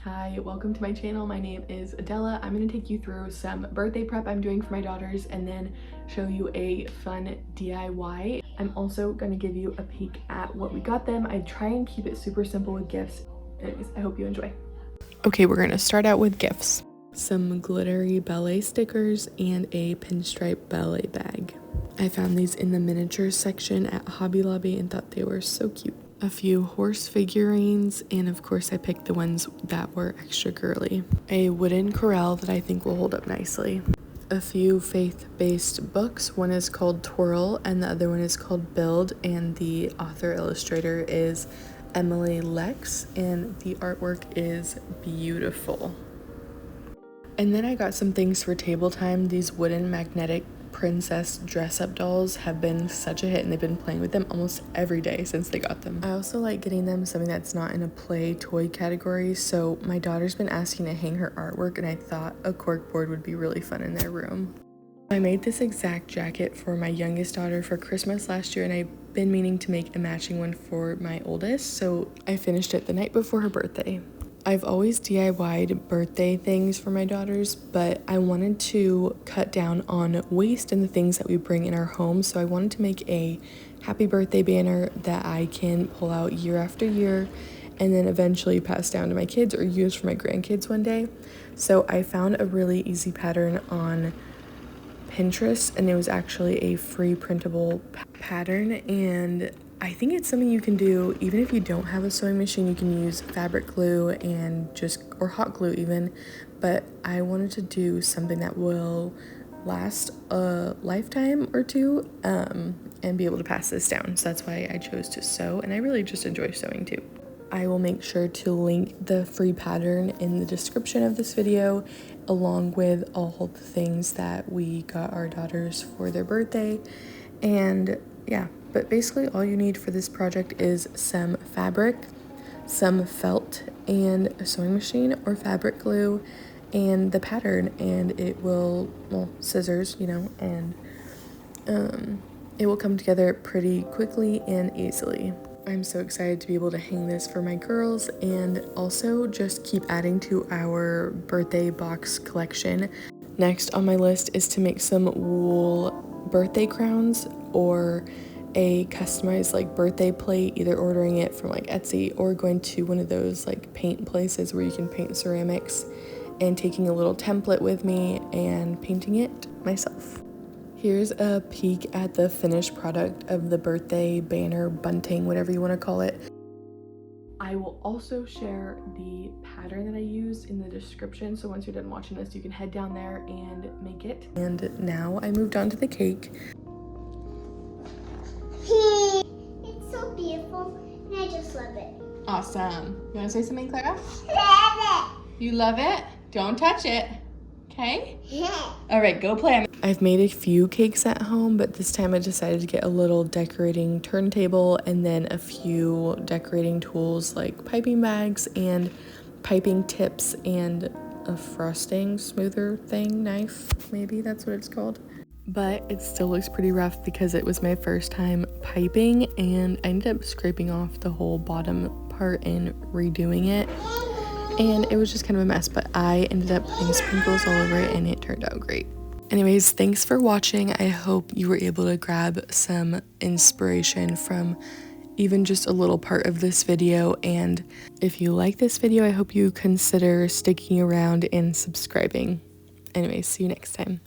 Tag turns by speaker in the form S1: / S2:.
S1: Hi, welcome to my channel. My name is Adela. I'm going to take you through some birthday prep I'm doing for my daughters and then show you a fun DIY. I'm also going to give you a peek at what we got them. I try and keep it super simple with gifts. Anyways, I hope you enjoy. Okay, we're going to start out with gifts. Some glittery ballet stickers and a pinstripe ballet bag. I found these in the miniatures section at Hobby Lobby and thought they were so cute. A few horse figurines, and of course I picked the ones that were extra girly. A wooden corral that I think will hold up nicely. A few faith-based books. One is called Twirl and the other one is called Build, and the author illustrator is Emily Lex, and the artwork is beautiful. And then I got some things for table time. These wooden magnetic princess dress-up dolls have been such a hit, and they've been playing with them almost every day since they got them. I also like getting them something that's not in a play toy category, so my daughter's been asking to hang her artwork, and I thought a corkboard would be really fun in their room. I made this exact jacket for my youngest daughter for Christmas last year, and I've been meaning to make a matching one for my oldest, so I finished it the night before her birthday. I've always DIY'd birthday things for my daughters, but I wanted to cut down on waste and the things that we bring in our home, so I wanted to make a happy birthday banner that I can pull out year after year and then eventually pass down to my kids or use for my grandkids one day. So I found a really easy pattern on Pinterest, and it was actually a free printable pattern, and I think it's something you can do even if you don't have a sewing machine. You can use fabric glue and or hot glue even, but I wanted to do something that will last a lifetime or two and be able to pass this down. So that's why I chose to sew, and I really just enjoy sewing too. I will make sure to link the free pattern in the description of this video, along with all the things that we got our daughters for their birthday. And yeah, but basically all you need for this project is some fabric, some felt, and a sewing machine or fabric glue, and the pattern, and it will, well, scissors, you know, and it will come together pretty quickly and easily. I'm so excited to be able to hang this for my girls and also just keep adding to our birthday box collection. Next on my list is to make some wool birthday crowns or a customized like birthday plate, either ordering it from like Etsy or going to one of those like paint places where you can paint ceramics, and taking a little template with me and painting it myself. Here's a peek at the finished product of the birthday banner, bunting, whatever you want to call it. I will also share the pattern that I used in the description, so once you're done watching this, you can head down there and make it. And now I moved on to the cake.
S2: It's so beautiful, and I just love it.
S1: Awesome. You want to say something, Clara?
S2: Love
S1: You love it? Don't touch it. Okay?
S2: it.
S1: All right, go play. I've made a few cakes at home, but this time I decided to get a little decorating turntable and then a few decorating tools like piping bags and piping tips and a frosting smoother thing, knife, maybe that's what it's called. But it still looks pretty rough because it was my first time piping, and I ended up scraping off the whole bottom part and redoing it. And it was just kind of a mess, but I ended up putting sprinkles all over it and it turned out great. Anyways, thanks for watching. I hope you were able to grab some inspiration from even just a little part of this video. And if you like this video, I hope you consider sticking around and subscribing. Anyways, see you next time.